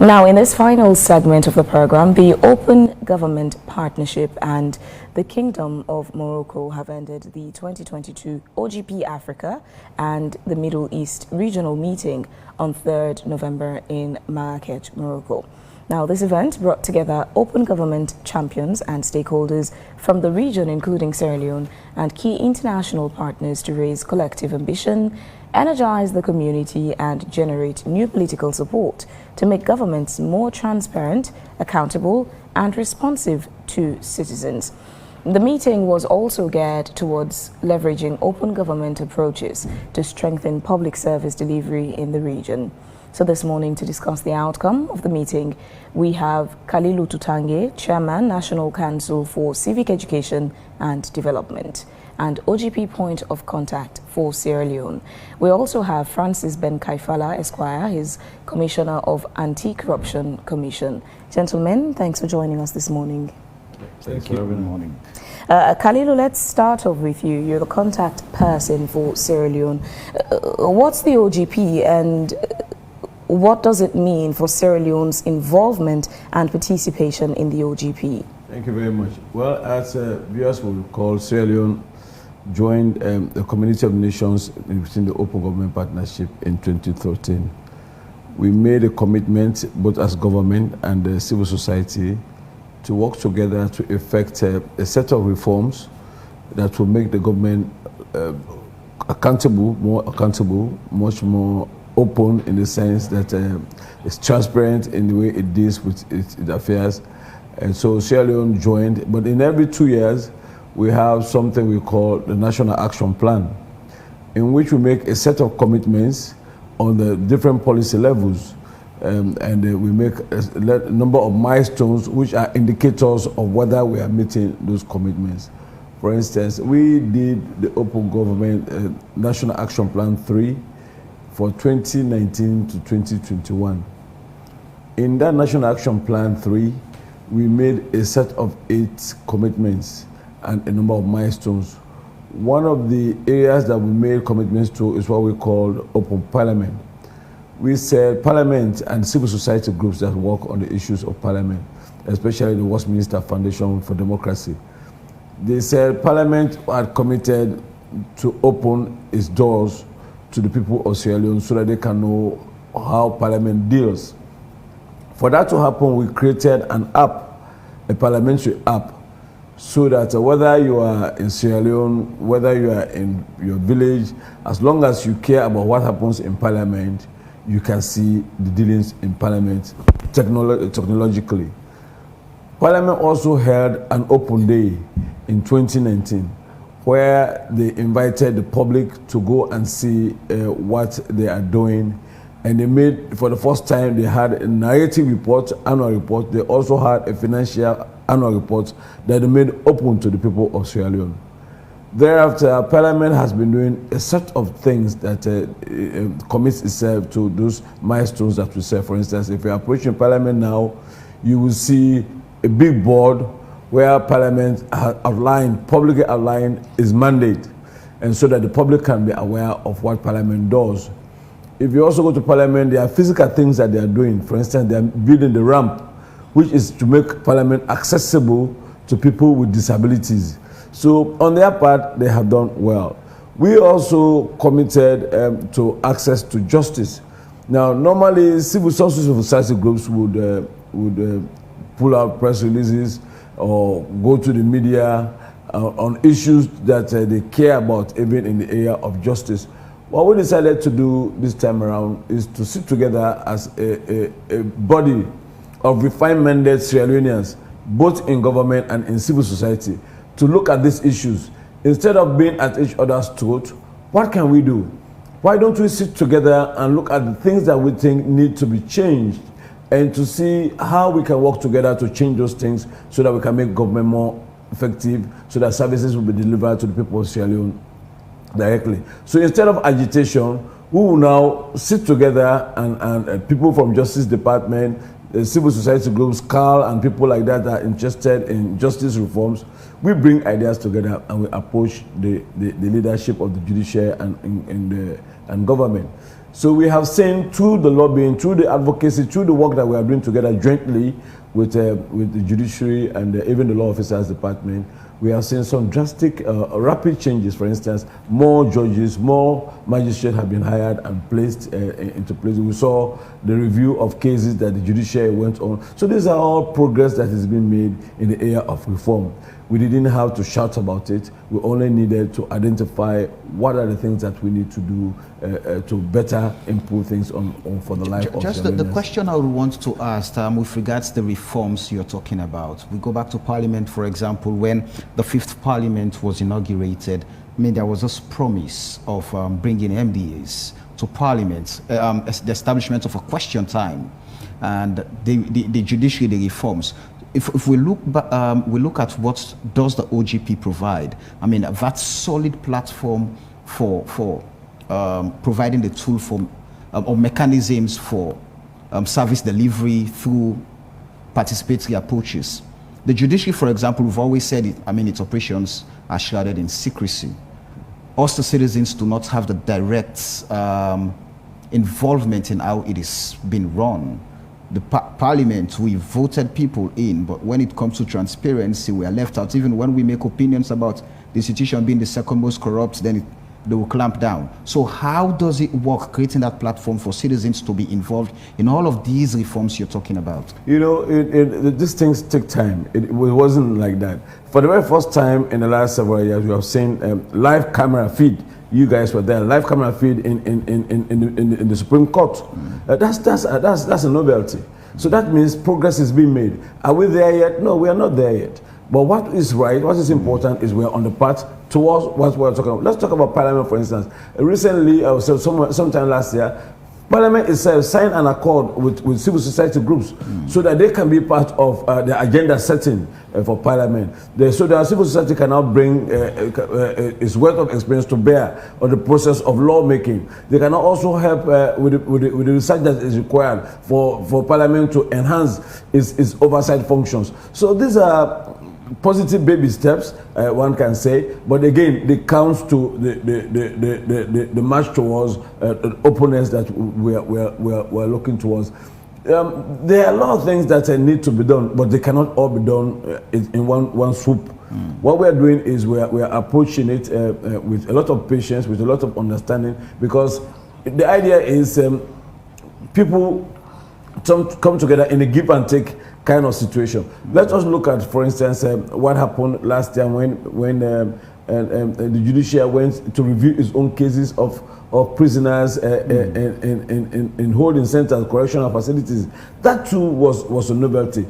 Now, in this final segment of the program, the Open Government Partnership and the Kingdom of Morocco have ended the 2022 OGP Africa and the Middle East Regional Meeting on 3rd November in Marrakech, Morocco. Now, this event brought together open government champions and stakeholders from the region, including Sierra Leone, and key international partners to raise collective ambition, energize the community, and generate new political support to make governments more transparent, accountable, and responsive to citizens. The meeting was also geared towards leveraging open government approaches to strengthen public service delivery in the region. So this morning, to discuss the outcome of the meeting, we have Kalilu Tutange, Chairman, National Council for Civic Education and Development, and OGP Point of Contact for Sierra Leone. We also have Francis Ben Kaifala, Esquire, his Commissioner of Anti-Corruption Commission. Gentlemen, thanks for joining us this morning. Thank you. Good morning. Kalilu, let's start off with you. You're the contact person for Sierra Leone. What's the OGP and what does it mean for Sierra Leone's involvement and participation in the OGP? Thank you very much. Well, as viewers will recall, Sierra Leone joined the Community of Nations within the Open Government Partnership in 2013. We made a commitment, both as government and the civil society, to work together to effect a set of reforms that will make the government more accountable, much more open in the sense that it's transparent in the way it deals with its affairs. And so Sierra Leone joined, but in every 2 years, we have something we call the National Action Plan, in which we make a set of commitments on the different policy levels. We make a number of milestones which are indicators of whether we are meeting those commitments. For instance, we did the Open Government National Action Plan 3 for 2019 to 2021. In that National Action Plan 3, we made a set of 8 commitments and a number of milestones. One of the areas that we made commitments to is what we call Open Parliament. We said Parliament and civil society groups that work on the issues of Parliament, especially the Westminster Foundation for Democracy. They said Parliament had committed to open its doors to the people of Sierra Leone so that they can know how Parliament deals. For that to happen, we created an app, a parliamentary app, so that whether you are in Sierra Leone, whether you are in your village, as long as you care about what happens in Parliament, you can see the dealings in Parliament technologically. Parliament also held an open day in 2019, where they invited the public to go and see what they are doing. And they made, for the first time, they had a narrative report, annual report. They also had a financial annual report that they made open to the people of Sierra Leone. Thereafter, Parliament has been doing a set of things that commits itself to those milestones that we set. For instance, if you're approaching Parliament now, you will see a big board where Parliament has publicly outlined its mandate, and so that the public can be aware of what Parliament does. If you also go to Parliament, there are physical things that they are doing. For instance, they are building the ramp, which is to make Parliament accessible to people with disabilities. So on their part, they have done well. We also committed to access to justice. Now, normally, civil society groups would pull out press releases or go to the media on issues that they care about, even in the area of justice. What we decided to do this time around is to sit together as a body of refined-minded Sierra Leoneans, both in government and in civil society, to look at these issues. Instead of being at each other's throat, what can we do? Why don't we sit together and look at the things that we think need to be changed, and to see how we can work together to change those things so that we can make government more effective, so that services will be delivered to the people of Sierra Leone directly. So instead of agitation, we will now sit together and people from Justice Department, civil society groups, CAL, and people like that are interested in justice reforms. We bring ideas together and we approach the leadership of the judiciary and government. So we have seen through the lobbying, through the advocacy, through the work that we are doing together jointly with the judiciary and even the law officers department, we have seen some drastic, rapid changes. For instance, more judges, more magistrates have been hired and placed into place. We saw the review of cases that the judiciary went on. So these are all progress that is being made in the area of reform. We didn't have to shout about it. We only needed to identify what are the things that we need to do to better improve things for the life of just the question I would want to ask with regards to the reforms you're talking about. We go back to Parliament, for example, when the 5th Parliament was inaugurated. I mean, there was this promise of bringing MDAs to Parliament, the establishment of a question time, and the judiciary, the reforms. If we look at what does the OGP provide, I mean, that solid platform for providing the tool for or mechanisms for service delivery through participatory approaches. The judiciary, for example, we've always said it, I mean, its operations are shrouded in secrecy. Us, the citizens, do not have the direct involvement in how it is being run. The Parliament, we voted people in, but when it comes to transparency, we are left out. Even when we make opinions about the institution being the second most corrupt, then they will clamp down. So how does it work, creating that platform for citizens to be involved in all of these reforms you're talking about? You know, these things take time. It wasn't like that. For the very first time in the last several years, we have seen live camera feed. You guys were there, live camera feed in the Supreme Court. That's a novelty. So that means progress is being made. Are we there yet? No, we are not there yet. But what is right, what is important is we are on the path towards what we're talking about. Let's talk about Parliament, for instance. Recently, sometime last year, Parliament itself signed an accord with civil society groups so that they can be part of the agenda setting for Parliament. So that civil society can now bring its wealth of experience to bear on the process of lawmaking. They can also help with the research that is required for Parliament to enhance its oversight functions. So these are positive baby steps, one can say, but again, they count to the march towards openness that we're looking towards. There are a lot of things that need to be done, but they cannot all be done in one swoop. What we're doing is we're approaching it with a lot of patience, with a lot of understanding, because the idea is people come together in a give and take kind of situation. Let us look at, for instance, what happened last year when the judiciary went to review its own cases of prisoners in holding centers, correctional facilities. That too was a novelty.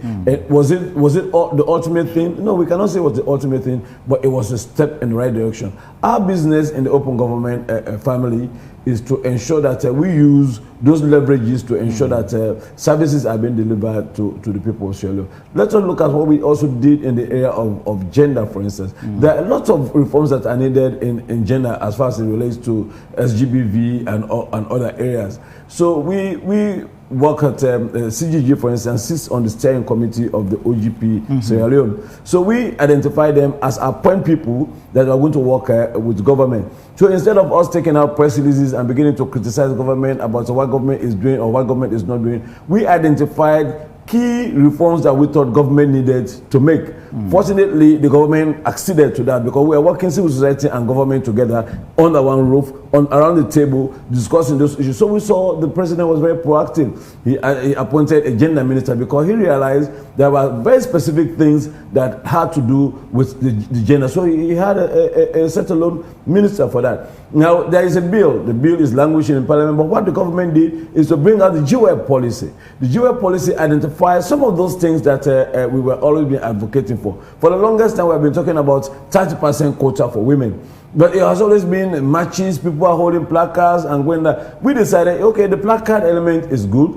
Was it the ultimate thing? No, we cannot say it was the ultimate thing, but it was a step in the right direction. Our business in the open government family is to ensure that we use those leverages to ensure that services are being delivered to the people of Sierra Leone. Let us look at what we also did in the area of gender, for instance. There are lots of reforms that are needed in gender as far as it relates to SGBV and other areas. So we work at CGG, for instance, sits on the steering committee of the OGP Sierra Leone. So we identify them as our point people that are going to work with government. So instead of us taking out press releases and beginning to criticize government about what government is doing or what government is not doing, we identified key reforms that we thought government needed to make. Fortunately, the government acceded to that because we are working civil society and government together under one roof, around the table, discussing those issues. So we saw the president was very proactive. He appointed a gender minister because he realized there were very specific things that had to do with the gender. So he had a set-alone minister for that. Now, there is a bill. The bill is languishing in Parliament, but what the government did is to bring out the GWEP policy. The GWEP policy identifies some of those things that we were always been advocating for. For the longest time, we have been talking about 30% quota for women. But it has always been matches, people are holding placards, and when we decided, okay, the placard element is good,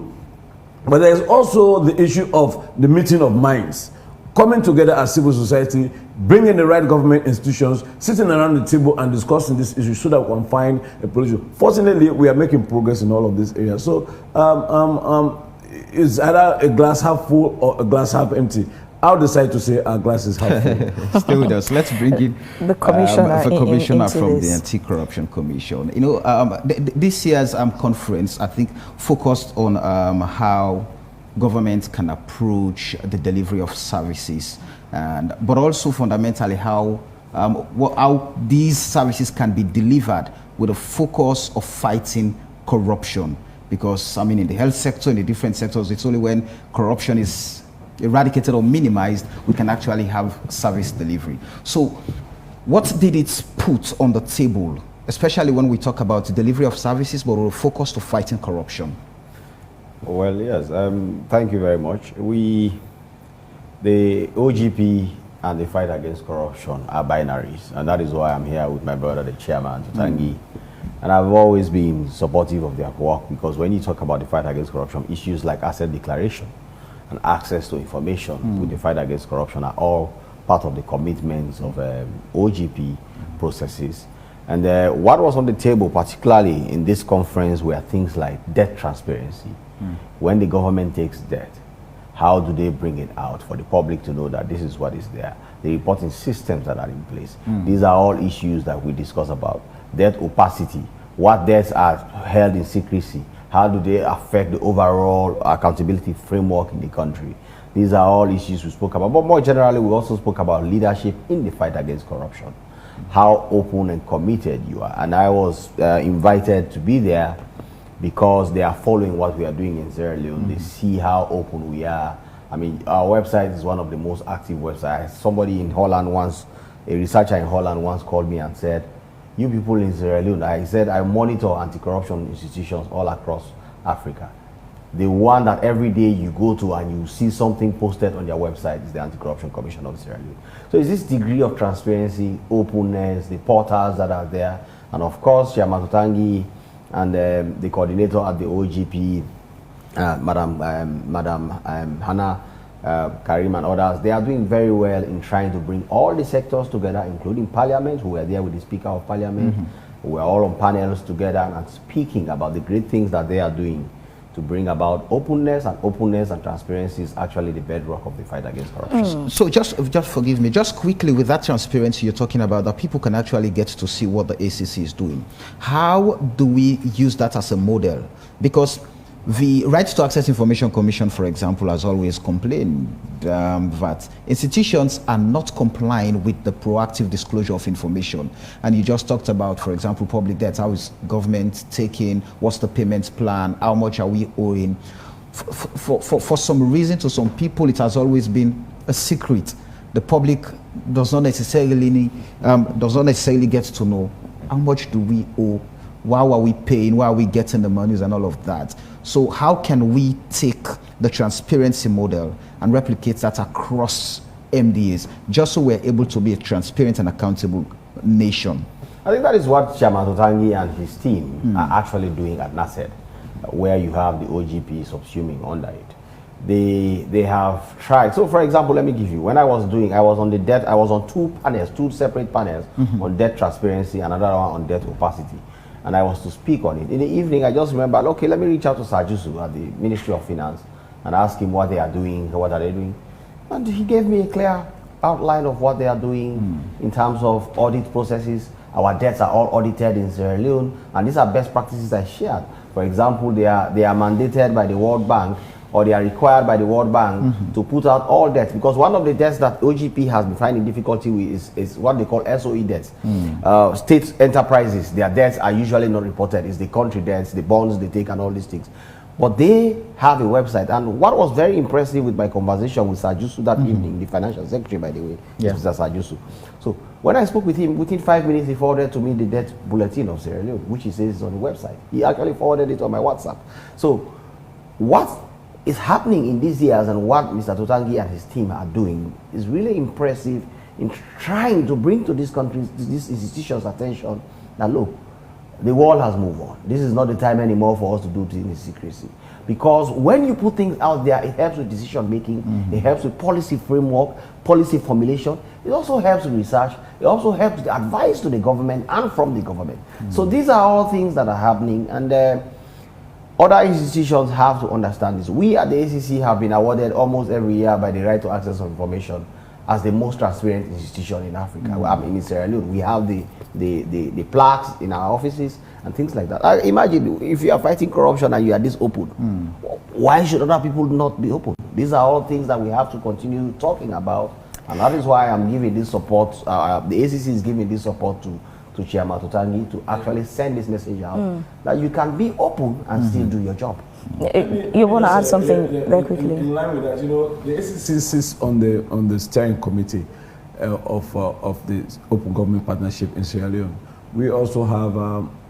but there is also the issue of the meeting of minds. Coming together as civil society, bringing the right government institutions, sitting around the table and discussing this issue so that we can find a solution. Fortunately, we are making progress in all of these areas. So it's either a glass half full or a glass half empty. I'll decide to say our glass is half full. Stay with us. Let's bring in the commissioner, the commissioner into from this. the Anti-Corruption Commission. You know, this year's conference, I think, focused on how government can approach the delivery of services, but also fundamentally how these services can be delivered with a focus of fighting corruption. Because, I mean, in the health sector, in the different sectors, it's only when corruption is eradicated or minimized, we can actually have service delivery. So what did it put on the table, especially when we talk about the delivery of services, but we're focused on fighting corruption? Well, yes, thank you very much. The OGP and the fight against corruption are binaries, and that is why I'm here with my brother, the chairman, Tutangi. And I've always been supportive of their work, because when you talk about the fight against corruption, issues like asset declaration and access to information with the fight against corruption are all part of the commitments of OGP processes. And what was on the table, particularly in this conference, were things like debt transparency. When the government takes debt, how do they bring it out for the public to know that this is what is there? The reporting systems that are in place. These are all issues that we discuss about. Debt opacity, what debts are held in secrecy, how do they affect the overall accountability framework in the country? These are all issues we spoke about, but more generally we also spoke about leadership in the fight against corruption, how open and committed you are. And I was invited to be there because they are following what we are doing in Sierra Leone. They see how open we are. I mean, our website is one of the most active websites. Somebody in Holland once, a researcher in Holland once called me and said, "You people in Sierra Leone," I said, "I monitor anti-corruption institutions all across Africa. The one that every day you go to and you see something posted on their website is the Anti-Corruption Commission of Sierra Leone." So it's this degree of transparency, openness, the portals that are there, and of course, Chairman Tutangi and the coordinator at the OGP, Madam Hannah Karim and others, they are doing very well in trying to bring all the sectors together, including Parliament, who were there with the Speaker of Parliament. We are all on panels together and speaking about the great things that they are doing to bring about openness and transparency is actually the bedrock of the fight against corruption. So just forgive me, just quickly, with that transparency you're talking about, that people can actually get to see what the ACC is doing. How do we use that as a model? Because the Right to Access Information Commission, for example, has always complained that institutions are not complying with the proactive disclosure of information. And you just talked about, for example, public debt. How is government taking? What's the payment plan? How much are we owing? For some reason, to some people, it has always been a secret. The public does not necessarily get to know how much do we owe, why are we paying, why are we getting the monies and all of that. So how can we take the transparency model and replicate that across MDAs, just so we're able to be a transparent and accountable nation? I think that is what Chairman Tutangi and his team are actually doing at NACED, where you have the OGP subsuming under it. They have tried. So for example, let me give you, when I was on the debt, I was on two separate panels on debt transparency and another one on debt opacity. And I was to speak on it. In the evening, I just remember, okay, let me reach out to Sajusu at the Ministry of Finance and ask him what they are doing, what are they doing. And he gave me a clear outline of what they are doing in terms of audit processes. Our debts are all audited in Sierra Leone, and these are best practices I shared. For example, they are mandated by the World Bank, or they are required by the World Bank to put out all debts, because one of the debts that OGP has been finding difficulty with is what they call SOE debts. State enterprises, their debts are usually not reported. It's the country debts, the bonds they take and all these things. But they have a website, and what was very impressive with my conversation with Sajusu that evening, the financial secretary, by the way, Mr. Sajusu. So when I spoke with him, within 5 minutes he forwarded to me the debt bulletin of Sierra Leone, which he says is on the website. He actually forwarded it on my WhatsApp. So what is happening in these years and what Mr. Tutangi and his team are doing is really impressive in trying to bring to these countries, these institutions' attention that look, the world has moved on. This is not the time anymore for us to do things in secrecy. Because when you put things out there, it helps with decision making, it helps with policy framework, policy formulation, it also helps with research, it also helps with advice to the government and from the government. So these are all things that are happening, and Other institutions have to understand this. We at the ACC have been awarded almost every year by the Right to Access of Information as the most transparent institution in Africa. I mean, in Sierra Leone, we have the plaques in our offices and things like that. Imagine if you are fighting corruption and you are this open, why should other people not be open? These are all things that we have to continue talking about, and that is why I'm giving this support. The ACC is giving this support to Chairman Totangi to actually send this message out that you can be open and still do your job. You want to add something very quickly? In line with that, the ACC sits on the steering committee of the Open Government Partnership in Sierra Leone. We also have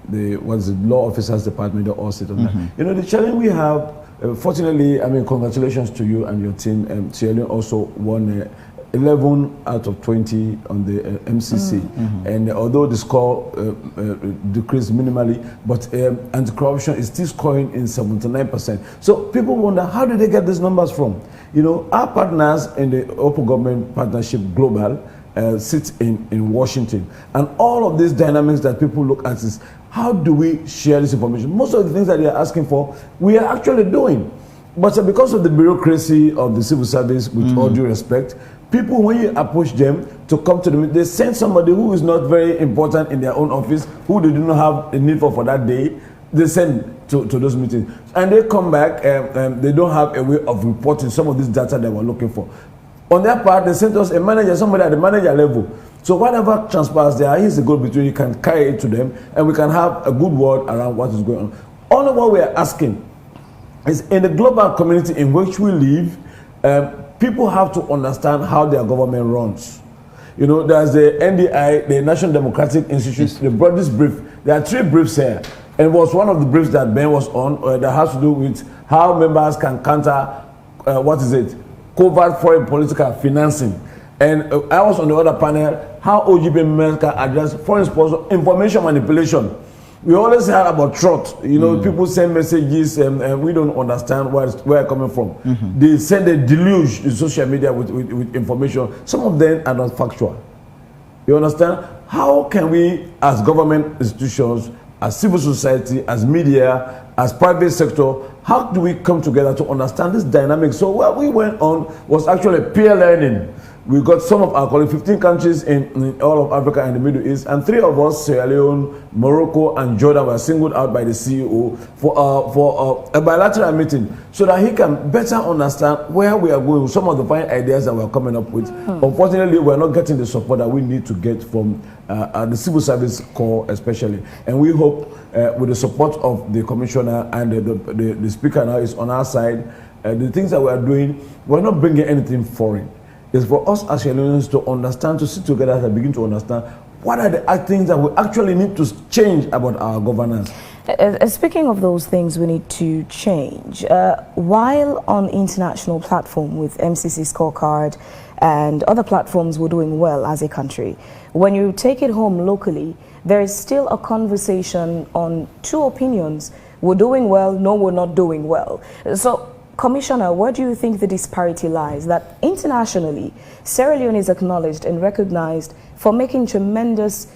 the law officers department that all sit on that. The challenge we have, fortunately, I mean, congratulations to you and your team. Sierra Leone also won 11 out of 20 on the MCC, and although the score decreased minimally, but anti-corruption is still scoring in 79%. So people wonder, how did they get these numbers from? Our partners in the Open Government Partnership Global sit in Washington, and all of these dynamics that people look at is, how do we share this information? Most of the things that they are asking for, we are actually doing. But because of the bureaucracy of the civil service, with all due respect, people, when you approach them to come to the meeting, they send somebody who is not very important in their own office, who they do not have a need for that day. They send to those meetings, and they come back and they don't have a way of reporting some of this data that we're looking for. On their part, they sent us a manager, somebody at the manager level. So whatever transpires there, he's the go-between. You can carry it to them, and we can have a good word around what is going on. Only what we are asking is, in the global community in which we live, people have to understand how their government runs. There's the NDI, the National Democratic Institute. They brought this brief. There are 3 briefs here. And it was one of the briefs that Ben was on that has to do with how members can counter, covert foreign political financing. And I was on the other panel, how OGP members can address foreign sponsor information manipulation. We always hear about trust. People send messages and we don't understand where it's coming from. They send a deluge in social media with information. Some of them are not factual. You understand? How can we, as government institutions, as civil society, as media, as private sector, how do we come together to understand this dynamic? So what we went on was actually peer learning. We got some of our colleagues, 15 countries in all of Africa and the Middle East, and 3 of us, Sierra Leone, Morocco, and Jordan, were singled out by the CEO for a bilateral meeting so that he can better understand where we are going, some of the fine ideas that we're coming up with. Unfortunately, we're not getting the support that we need to get from the civil service corps especially. And we hope with the support of the commissioner and the speaker now is on our side, the things that we are doing, we're not bringing anything foreign. It's for us as Chileans to understand, to sit together and begin to understand what are the things that we actually need to change about our governance. Speaking of those things we need to change, while on international platform with MCC scorecard and other platforms, we're doing well as a country. When you take it home locally, there is still a conversation on 2 opinions. We're doing well, no, we're not doing well. So, Commissioner, where do you think the disparity lies? That internationally, Sierra Leone is acknowledged and recognized for making tremendous,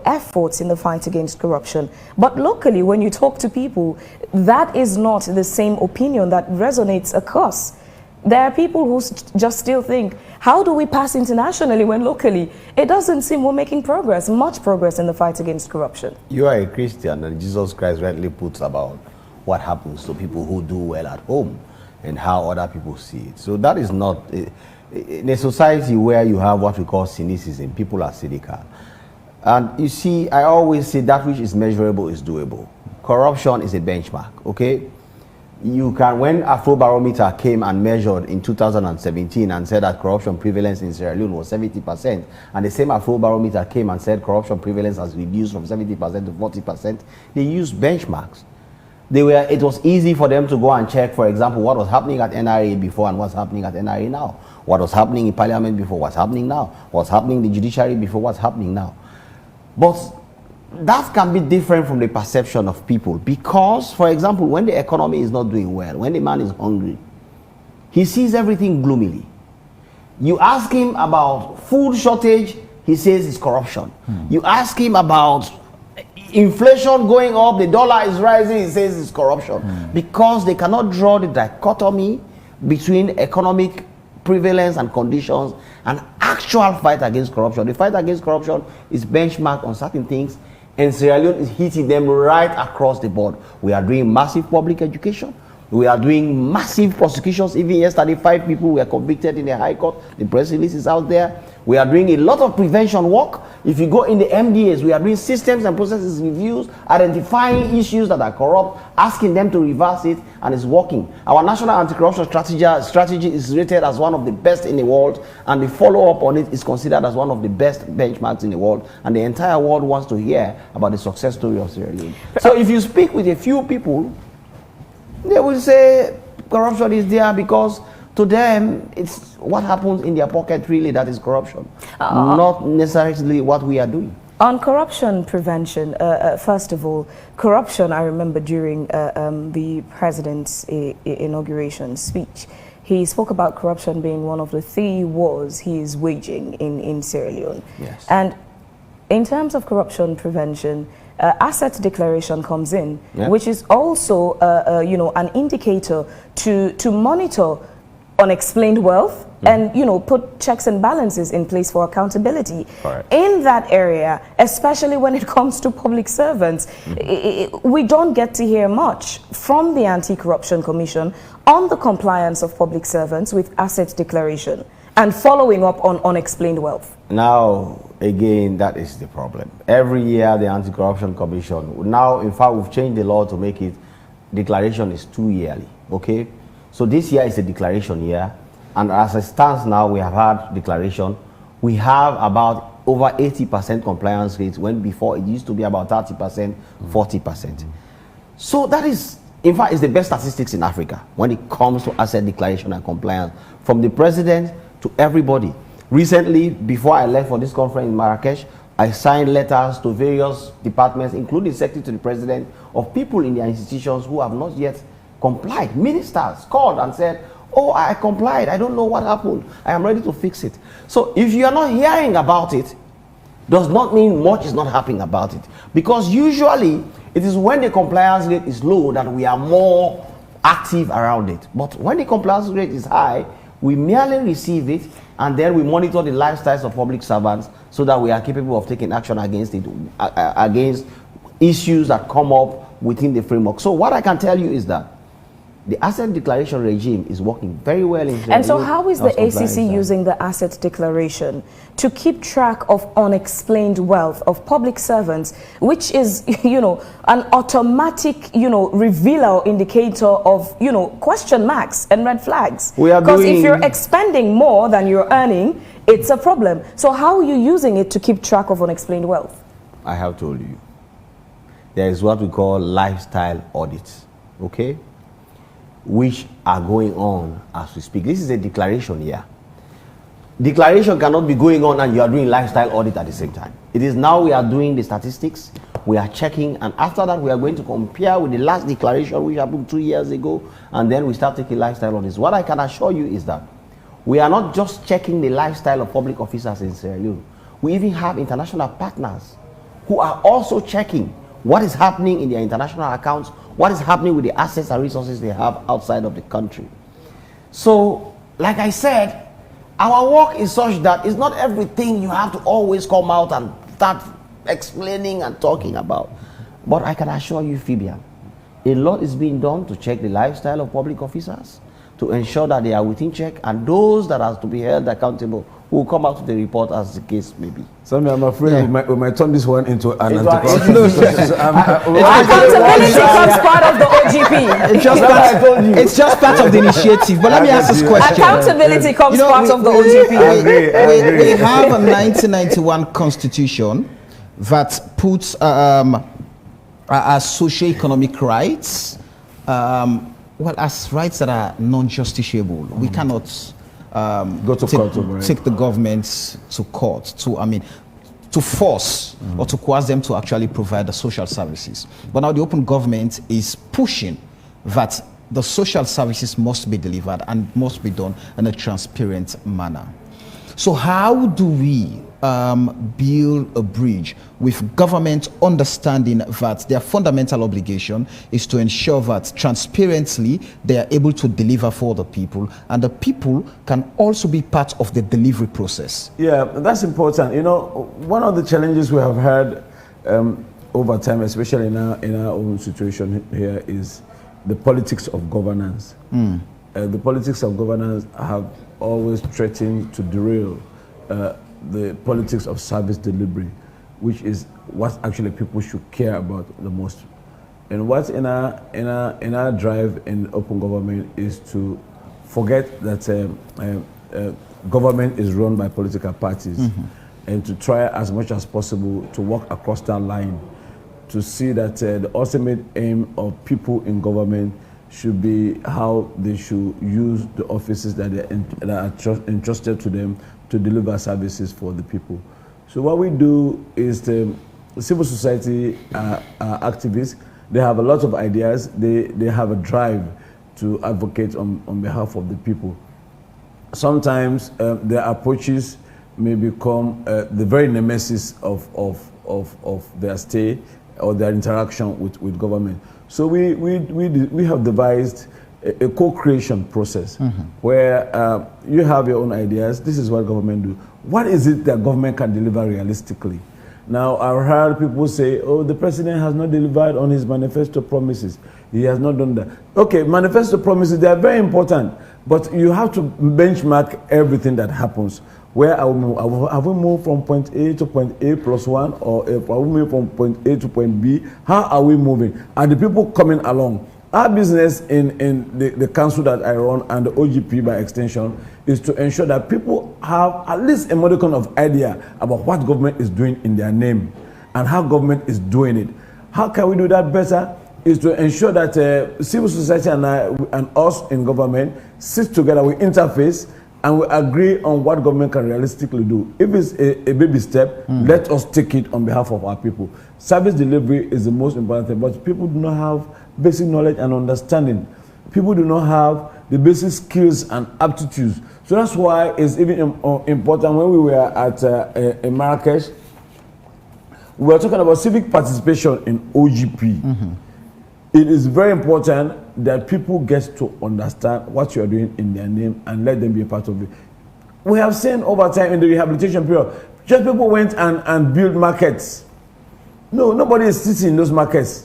efforts in the fight against corruption. But locally, when you talk to people, that is not the same opinion that resonates across. There are people who just still think, how do we pass internationally when locally it doesn't seem we're making progress, much progress in the fight against corruption? You are a Christian, and Jesus Christ rightly puts about what happens to people who do well at home and how other people see it. So that is not, in a society where you have what we call cynicism, people are cynical. And you see, I always say that which is measurable is doable. Corruption is a benchmark, okay? You can, when Afrobarometer came and measured in 2017 and said that corruption prevalence in Sierra Leone was 70%, and the same Afrobarometer came and said corruption prevalence has reduced from 70% to 40%, they used benchmarks. It was easy for them to go and check, for example, what was happening at NRA before and what's happening at NRA now. What was happening in Parliament before, what's happening now. What's happening in the judiciary before, what's happening now. But that can be different from the perception of people because, for example, when the economy is not doing well, when the man is hungry, he sees everything gloomily. You ask him about food shortage, he says it's corruption. You ask him about inflation going up, the dollar is rising, it says it's corruption. Because they cannot draw the dichotomy between economic prevalence and conditions and actual fight against corruption. The fight against corruption is benchmarked on certain things, and Sierra Leone is hitting them right across the board. We are doing massive public education. We are doing massive prosecutions. Even yesterday, 5 people were convicted in the High Court. The press release is out there. We are doing a lot of prevention work. If you go in the MDAs, we are doing systems and processes reviews, identifying issues that are corrupt, asking them to reverse it, and it's working. Our national anti-corruption strategy is rated as one of the best in the world, and the follow-up on it is considered as one of the best benchmarks in the world, and the entire world wants to hear about the success story of Sierra Leone. So if you speak with a few people, they will say corruption is there because to them it's what happens in their pocket really that is corruption, not necessarily what we are doing. On corruption prevention, first of all, corruption, I remember during the president's inauguration speech, he spoke about corruption being one of the 3 wars he is waging in Sierra Leone. Yes. And in terms of corruption prevention, asset declaration comes in, which is also, an indicator to monitor unexplained wealth and, put checks and balances in place for accountability. Correct. In that area, especially when it comes to public servants, we don't get to hear much from the Anti-Corruption Commission on the compliance of public servants with asset declaration and following up on unexplained wealth. Now, again, that is the problem. Every year, the Anti-Corruption Commission, now, in fact, we've changed the law to make it, declaration is 2 yearly, okay? So this year is a declaration year, and as it stands now, we have had declaration. We have about over 80% compliance rate, when before it used to be about 30%, 40%. So that is, in fact, it's the best statistics in Africa when it comes to asset declaration and compliance, from the president to everybody. Recently, before I left for this conference in Marrakesh, I signed letters to various departments, including Secretary to the President, of people in their institutions who have not yet complied. Ministers called and said, oh, I complied, I don't know what happened, I am ready to fix it. So if you are not hearing about it, does not mean much is not happening about it. Because usually, it is when the compliance rate is low that we are more active around it. But when the compliance rate is high, we merely receive it, and then we monitor the lifestyles of public servants so that we are capable of taking action against it, against issues that come up within the framework. So what I can tell you is that the asset declaration regime is working very well in And so how is the ACC using the asset declaration to keep track of unexplained wealth of public servants, which is, an automatic, revealer or indicator of, question marks and red flags? Because if you're expending more than you're earning, it's a problem. So how are you using it to keep track of unexplained wealth? I have told you. There is what we call lifestyle audits, okay? Which are going on as we speak. This is a declaration here. Declaration cannot be going on and you are doing lifestyle audit at the same time. It is now we are doing the statistics, we are checking, and after that we are going to compare with the last declaration which happened 2 years ago, and then we start taking lifestyle audits. What I can assure you is that we are not just checking the lifestyle of public officers in Sierra Leone. We even have international partners who are also checking what is happening in their international accounts, what is happening with the assets and resources they have outside of the country. So, like I said, our work is such that it's not everything you have to always come out and start explaining and talking about. But I can assure you, Fabian, a lot is being done to check the lifestyle of public officers, to ensure that they are within check, and those that are to be held accountable will come out to the report as the case may be. So I'm afraid we might turn this one into an anti-corruption. Accountability becomes part of the OGP. It's just part of the initiative. But let me ask this question. Accountability comes part of the OGP. We have a 1991 constitution that puts as socio-economic rights, as rights that are non-justiciable. We cannot go to court, take the government to court to force or to coerce them to actually provide the social services. But now the open government is pushing that the social services must be delivered and must be done in a transparent manner. So how do we build a bridge with government understanding that their fundamental obligation is to ensure that transparently they are able to deliver for the people, and the people can also be part of the delivery process? Yeah, that's important. You know, one of the challenges we have had over time, especially in our own situation here, is the politics of governance. The politics of governance have always threatened to derail the politics of service delivery, which is what actually people should care about the most. And what's in our drive in open government is to forget that government is run by political parties, and to try as much as possible to work across that line, to see that the ultimate aim of people in government should be how they should use the offices that are entrusted to them to deliver services for the people. So what we do is the civil society activists, they have a lot of ideas, they have a drive to advocate on behalf of the people. Sometimes their approaches may become the very nemesis of their stay or their interaction with government. So we have devised a co-creation process where you have your own ideas. This is what government do. What is it that government can deliver realistically? Now, I've heard people say, oh, the president has not delivered on his manifesto promises. He has not done that. Okay, manifesto promises, they are very important, but you have to benchmark everything that happens. Where have we moved from point A to point A plus 1, or have we moved from point A to point B? How are we moving? Are the people coming along? Our business in the council that I run, and the OGP by extension, is to ensure that people have at least a modicum of idea about what government is doing in their name and how government is doing it. How can we do that better? Is to ensure that civil society and us in government sit together, we interface, and we agree on what government can realistically do. If it's a baby step, let us take it on behalf of our people. Service delivery is the most important thing, but people do not have basic knowledge and understanding. People do not have the basic skills and aptitudes. So that's why it's even important. When we were at in Marrakesh, we were talking about civic participation in OGP. It is very important that people get to understand what you are doing in their name and let them be a part of it. We have seen over time in the rehabilitation period, just people went and built markets. No, nobody is sitting in those markets.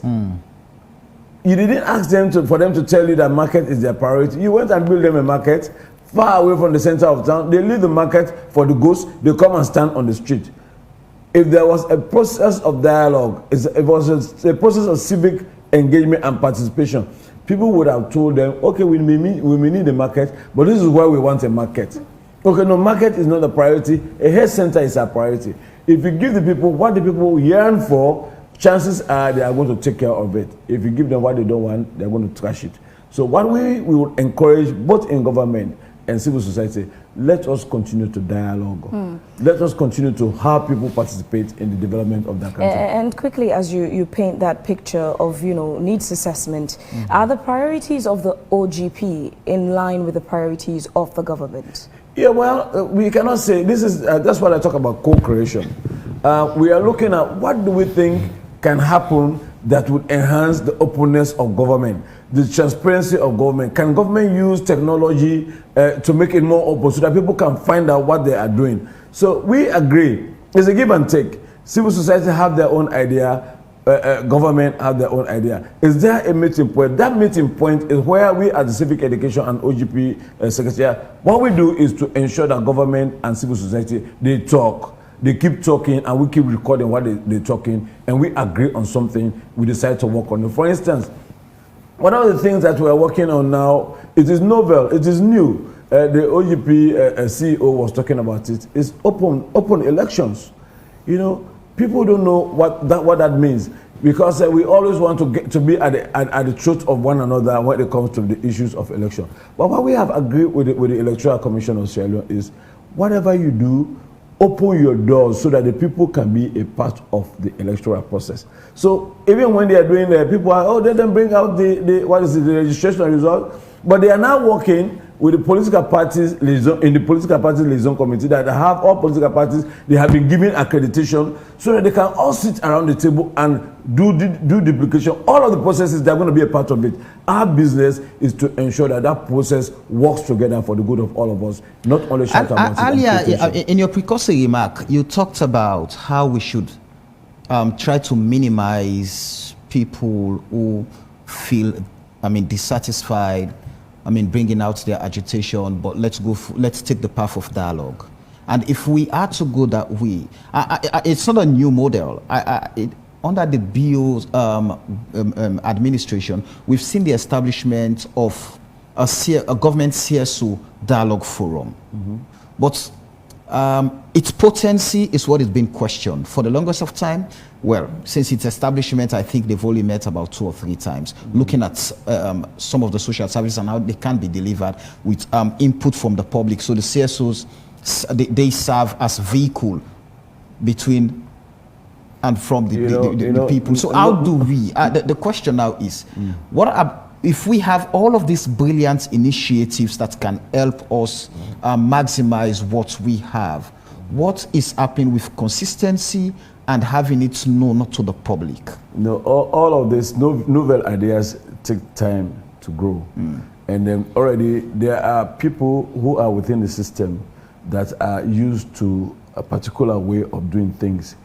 You didn't ask them for them to tell you that market is their priority. You went and built them a market far away from the center of town. They leave the market for the goods. They come and stand on the street. If there was a process of dialogue, it was a process of civic engagement and participation, people would have told them, okay, we may need a market, but this is why we want a market. Okay, no, market is not a priority. A health center is a priority. If you give the people what the people yearn for, chances are they are going to take care of it. If you give them what they don't want, they're going to trash it. So what we would encourage, both in government and civil society, let us continue to dialogue. Let us continue to have people participate in the development of that country. And quickly, as you paint that picture of, needs assessment, are the priorities of the OGP in line with the priorities of the government? Yeah, well, we cannot say this is. That's what I talk about co-creation. We are looking at what do we think can happen that would enhance the openness of government, the transparency of government. Can government use technology to make it more open so that people can find out what they are doing? So we agree. It's a give and take. Civil society have their own idea. Government have their own idea. Is there a meeting point? That meeting point is where we at the Civic Education and OGP Secretariat, what we do is to ensure that government and civil society, they talk. They keep talking and we keep recording what they're talking, and we agree on something, we decide to work on it. For instance, one of the things that we are working on now, it is novel, it is new. The OGP CEO was talking about it, is open elections. People don't know what that means, because we always want to get to be at the truth of one another when it comes to the issues of election. But what we have agreed with the Electoral Commission of Sierra Leone is, whatever you do, open your doors so that the people can be a part of the electoral process. So even when they are doing that, people are, they then bring out the registration result. But they are now working with the political parties liaison, in the political parties liaison committee that have all political parties, they have been given accreditation so that they can all sit around the table and do duplication. All of the processes, they're going to be a part of it. Our business is to ensure that that process works together for the good of all of us, not only short term. Earlier, in your precursory remark, you talked about how we should try to minimize people who feel, dissatisfied, bringing out their agitation, but let's take the path of dialogue. And if we are to go that way, it's not a new model. Under the BO's administration, we've seen the establishment of a government CSO dialogue forum. But its potency is what is being questioned. For the longest of time, well, since its establishment, I think they've only met about 2 or 3 times, looking at some of the social services and how they can be delivered with input from the public. So the CSOs, they serve as vehicle between and from the people. So how do we, the question now is, if we have all of these brilliant initiatives that can help us maximize what we have, what is happening with consistency and having it known to the public? No, all of these novel ideas take time to grow. And then already there are people who are within the system that are used to a particular way of doing things.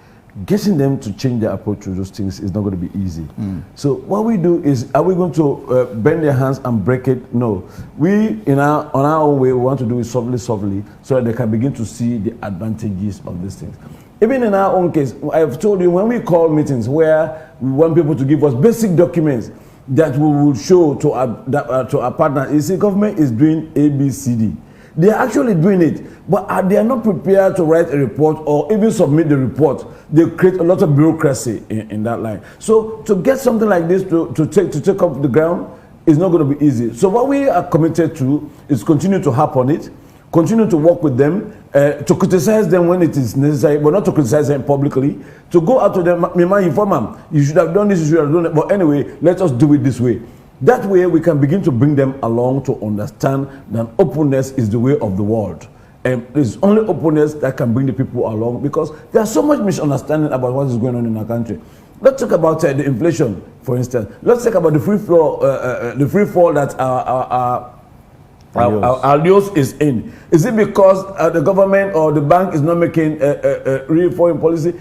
Getting them to change their approach to those things is not going to be easy. So what we do is, are we going to bend their hands and break it? No. We, on our own way, we want to do it softly, so that they can begin to see the advantages of these things. Even in our own case, I've told you, when we call meetings where we want people to give us basic documents that we will show to our partner, you see, government is doing A, B, C, D. They are actually doing it, but they are not prepared to write a report or even submit the report. They create a lot of bureaucracy in that line. So to get something like this to take up the ground is not going to be easy. So what we are committed to is continue to harp on it, continue to work with them, to criticize them when it is necessary, but not to criticize them publicly, to go out to them, inform them, you should have done this, you should have done it, but anyway, let us do it this way. That way we can begin to bring them along to understand that openness is the way of the world. And it's only openness that can bring the people along, because there's so much misunderstanding about what is going on in our country. Let's talk about the inflation, for instance. Let's talk about the free fall that our news is in. Is it because the government or the bank is not making a real foreign policy?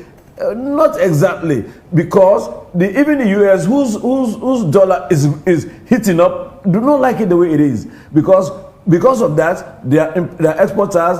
Not exactly, because even the US, whose dollar is hitting up, do not like it the way it is, because of that, their exporters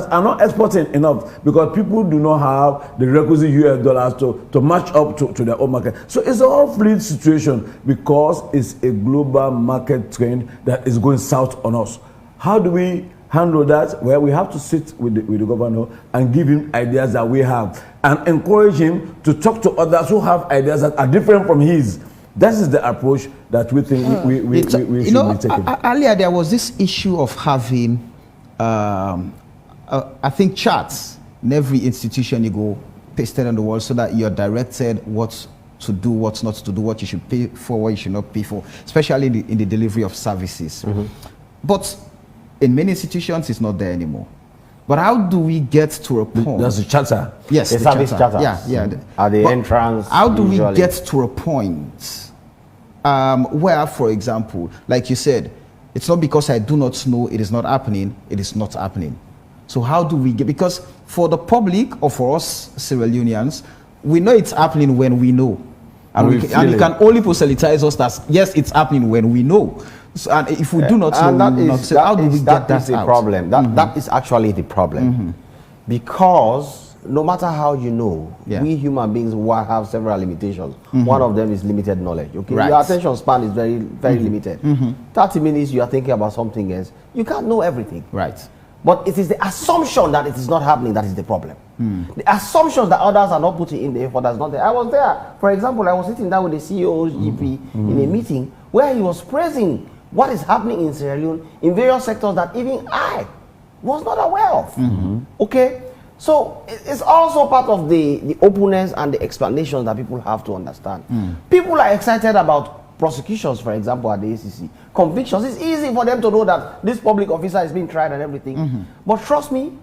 are not exporting enough, because people do not have the requisite US dollars to match up to their own market. So it's a whole fluid situation, because it's a global market trend that is going south on us. How do we handle that? Well, we have to sit with the governor and give him ideas that we have, and encourage him to talk to others who have ideas that are different from his. That is the approach that we think we should be taking. Earlier there was this issue of having, I think, charts in every institution you go, pasted on the wall, so that you're directed what to do, what's not to do, what you should pay for, what you should not pay for, especially in the delivery of services. But in many institutions, it's not there anymore. But how do we get to a point? There's a charter. Yes, the service charter. Yeah. At the entrance. How do we get to a point where, for example, like you said, it's not because I do not know it is not happening, it is not happening. So how do we get, because for the public or for us Sierra Leoneans, we know it's happening when we know. And you can only proselytize us that, yes, it's happening when we know. So, and if we do not know, how do we get that out? Problem. That is actually the problem. Because no matter how you know, we human beings have several limitations. One of them is limited knowledge. Okay, your attention span is very, very limited. 30 minutes you are thinking about something else. You can't know everything. Right. But it is the assumption that it is not happening that is the problem. The assumptions that others are not putting in the effort that's not there. I was there. For example, I was sitting down with the CEO's GP in a meeting where he was praising what is happening in Sierra Leone in various sectors that even I was not aware of. Okay? So it's also part of the openness and the explanations that people have to understand. People are excited about prosecutions, for example, at the ACC, convictions, it's easy for them to know that this public officer is being tried and everything. But trust me,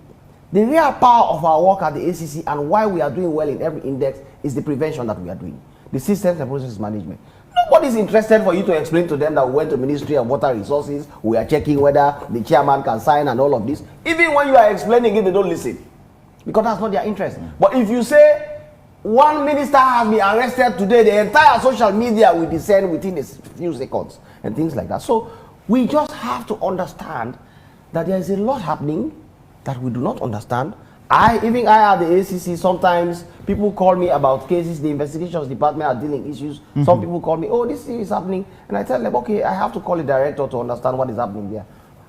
the real power of our work at the ACC and why we are doing well in every index is the prevention that we are doing, the systems and process management. Nobody's interested for you to explain to them that we went to Ministry of Water Resources, we are checking whether the chairman can sign and all of this. Even when you are explaining it, they don't listen, because that's not their interest. But if you say, one minister has been arrested today, the entire social media will descend within a few seconds and things like that. So we just have to understand that there is a lot happening that we do not understand. Even I at the ACC, sometimes people call me about cases, the investigations department are dealing issues. Some people call me, oh, this is happening. And I tell them, okay, I have to call the director to understand what is happening there.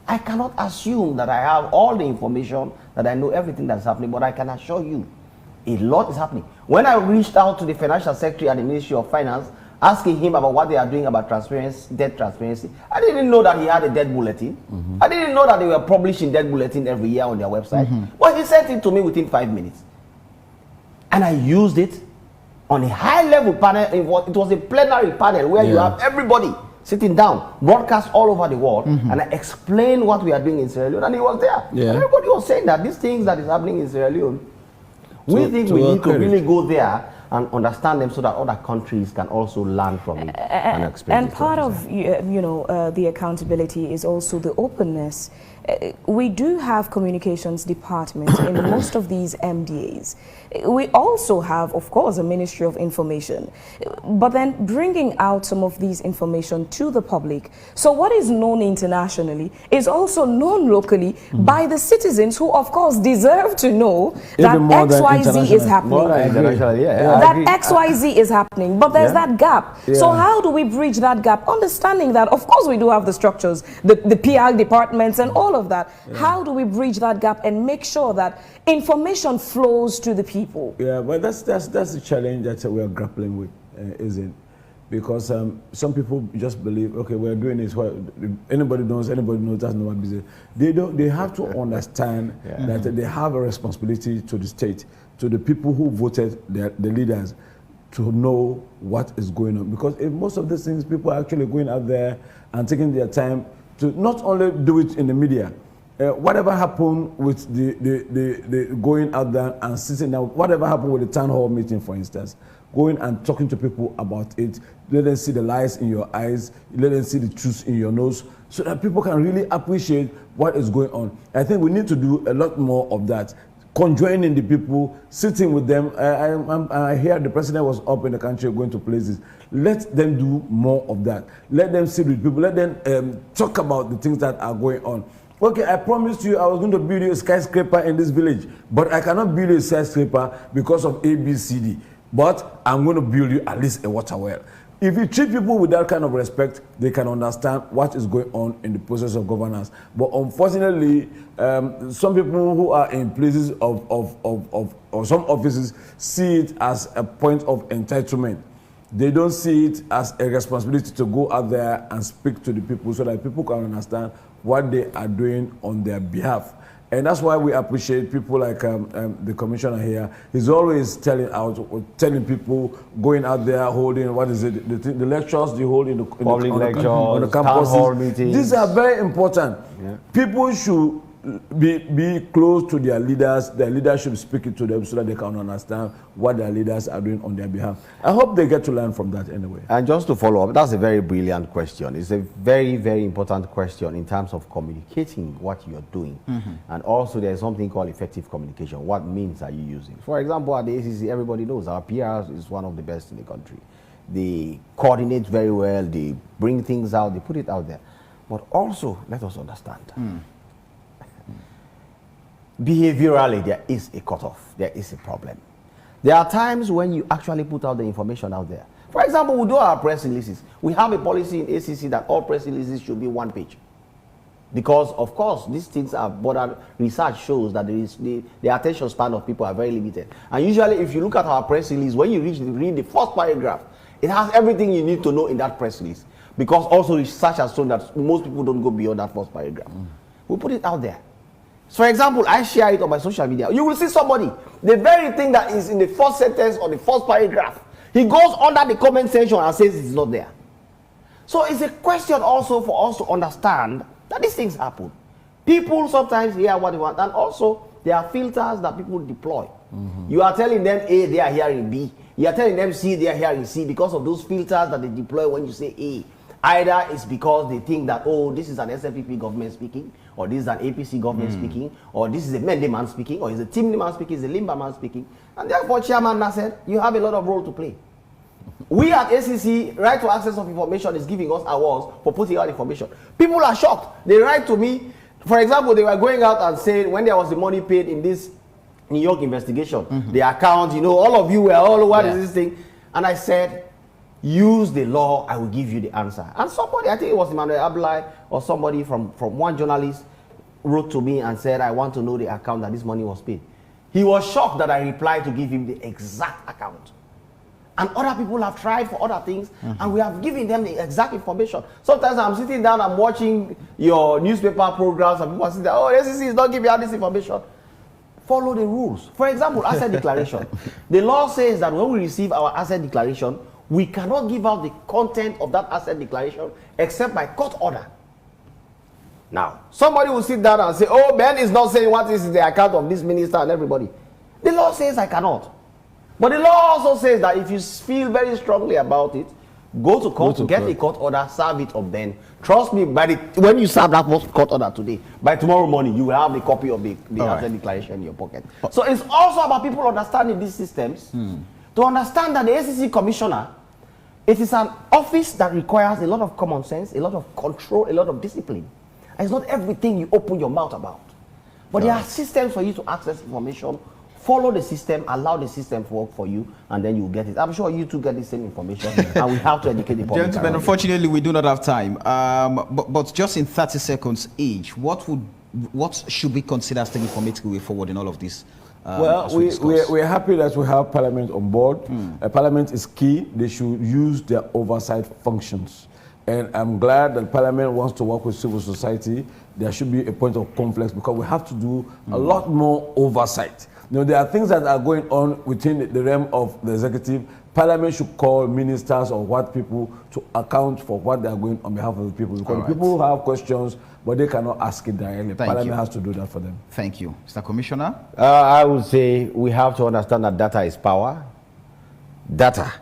I cannot assume that I have all the information, that I know everything that's happening, but I can assure you, a lot is happening. When I reached out to the financial secretary at the Ministry of Finance, asking him about what they are doing about transparency, debt transparency, I didn't know that he had a debt bulletin. I didn't know that they were publishing debt bulletin every year on their website. But he sent it to me within 5 minutes. And I used it on a high-level panel. It was a plenary panel where you have everybody sitting down, broadcast all over the world, and I explained what we are doing in Sierra Leone, and he was there. And everybody was saying that these things that is happening in Sierra Leone, we think we need to really go there and understand them so that other countries can also learn from it and experience. And part of the accountability is also the openness. We do have communications department in most of these MDAs. We also have, of course, a Ministry of Information, but then bringing out some of these information to the public. So what is known internationally is also known locally by the citizens, who, of course, deserve to know that XYZ is happening. That XYZ is happening, but there's that gap. So how do we bridge that gap? Understanding that, of course, we do have the structures, the PR departments and all of that. How do we bridge that gap and make sure that information flows to the people? Yeah, but that's the challenge that we are grappling with, isn't it? Because some people just believe, okay, we're doing this. Well, anybody knows, that's not what business. They have to understand that they have a responsibility to the state, to the people who voted the leaders, to know what is going on. Because if most of these things, people are actually going out there and taking their time to not only do it in the media. Whatever happened with the going out there and sitting down, whatever happened with the town hall meeting, for instance, going and talking to people about it, let them see the lies in your eyes, let them see the truth in your nose, so that people can really appreciate what is going on. I think we need to do a lot more of that. Conjoining the people, sitting with them. I hear the president was up in the country going to places. Let them do more of that. Let them sit with people. Let them talk about the things that are going on. Okay, I promised you I was going to build you a skyscraper in this village, but I cannot build you a skyscraper because of A, B, C, D. But I'm going to build you at least a water well. If you treat people with that kind of respect, they can understand what is going on in the process of governance. But unfortunately, some people who are in places or some offices see it as a point of entitlement. They don't see it as a responsibility to go out there and speak to the people so that people can understand what they are doing on their behalf. And that's why we appreciate people like the commissioner here. He's always telling people, going out there, holding, what is it, the lectures they hold on the campuses. Town hall meetings. These are very important. Yeah. People should be close to their leaders. Their leaders should speak it to them so that they can understand what their leaders are doing on their behalf. I hope they get to learn from that anyway. And just to follow up, that's a very brilliant question. It's a very, very important question in terms of communicating what you're doing. And also there's something called effective communication. What means are you using? For example, at the ACC, everybody knows our PR is one of the best in the country. They coordinate very well, they bring things out, they put it out there. But also, let us understand. Behaviorally, there is a cutoff, there is a problem. There are times when you actually put out the information out there. For example, we do our press releases. We have a policy in ACC that all press releases should be one page. Because, of course, these things are, but research shows that the attention span of people are very limited. And usually, if you look at our press release, when you read the first paragraph, it has everything you need to know in that press release. Because also research has shown that most people don't go beyond that first paragraph. We put it out there. So, for example, I share it on my social media. You will see somebody, the very thing that is in the first sentence or the first paragraph, he goes under the comment section and says it's not there. So it's a question also for us to understand that these things happen. People sometimes hear what they want, and also there are filters that people deploy. You are telling them A, they are hearing B. You are telling them C, they are hearing C because of those filters that they deploy when you say A. Either it's because they think that, oh, this is an SFPP government speaking, or this is an APC government speaking, or this is a Mende man speaking, or it's a Timni man speaking, it's a Limba man speaking. And therefore, Chairman Nasser, you have a lot of role to play. We at ACC, right to access of information is giving us awards for putting out information. People are shocked. They write to me. For example, they were going out and saying when there was the money paid in this New York investigation, the account, you know, all of you were all, what is this thing? And I said, use the law, I will give you the answer. And somebody, I think it was Emmanuel Ablai or somebody from one journalist wrote to me and said, I want to know the account that this money was paid. He was shocked that I replied to give him the exact account. And other people have tried for other things, and we have given them the exact information. Sometimes I'm sitting down, I'm watching your newspaper programs, and people are sitting there, oh, SEC is not giving out this information. Follow the rules. For example, asset declaration. The law says that when we receive our asset declaration, we cannot give out the content of that asset declaration except by court order. Now, somebody will sit down and say, oh, Ben is not saying what is the account of this minister and everybody. The law says I cannot. But the law also says that if you feel very strongly about it, go to court, get a court order, serve it up then. Trust me, when you serve that court order today, by tomorrow morning, you will have the copy of the asset declaration in your pocket. So it's also about people understanding these systems, to understand that the SEC commissioner, it is an office that requires a lot of common sense, a lot of control, a lot of discipline. And it's not everything you open your mouth about. But there are systems for you to access information. Follow the system, allow the system to work for you, and then you get it. I'm sure you too get the same information, and we have to educate the public. Gentlemen, unfortunately, we do not have time. But just in 30 seconds each, what should we consider as the informative way forward in all of this? Well, we're happy that we have Parliament on board. Parliament is key. They should use their oversight functions. And I'm glad that Parliament wants to work with civil society. There should be a point of conflict because we have to do a lot more oversight. You know, there are things that are going on within the realm of the executive. Parliament should call ministers or what people to account for what they are going on behalf of the people. Because people have questions, but they cannot ask it directly. Parliament has to do that for them. Thank you. Mr. Commissioner? I would say we have to understand that data is power. Data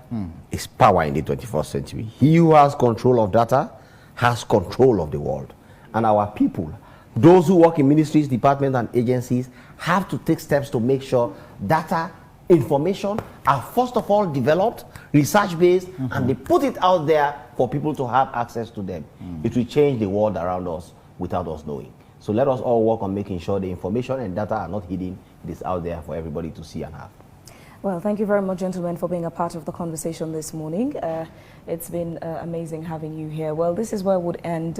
is power in the 21st century. He who has control of data has control of the world. And our people, those who work in ministries, departments, and agencies have to take steps to make sure data, information are first of all developed, research-based, and they put it out there for people to have access to them. It will change the world around us without us knowing. So let us all work on making sure the information and data are not hidden. It is out there for everybody to see and have. Well, thank you very much, gentlemen, for being a part of the conversation this morning. It's been amazing having you here. Well, this is where we'll end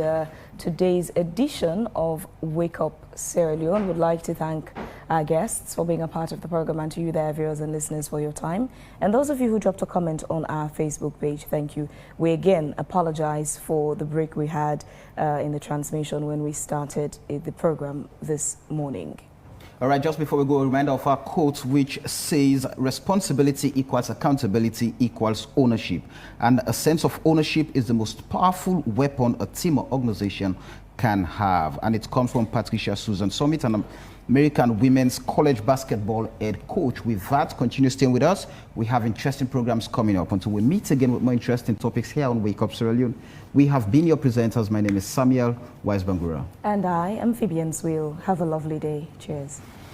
today's edition of Wake Up Sierra Leone. We'd like to thank our guests for being a part of the program, and to you there, viewers and listeners, for your time. And those of you who dropped a comment on our Facebook page, thank you. We again apologize for the break we had in the transmission when we started the program this morning. All right, just before we go, a reminder of our quote, which says responsibility equals accountability equals ownership. And a sense of ownership is the most powerful weapon a team or organization can have. And it comes from Patricia Susan Summit, an American women's college basketball head coach. With that, continue staying with us. We have interesting programs coming up. Until we meet again with more interesting topics here on Wake Up Sierra Leone, we have been your presenters. My name is Samuel Wise-Bangura. And I am Phoebe Nswil. Have a lovely day. Cheers.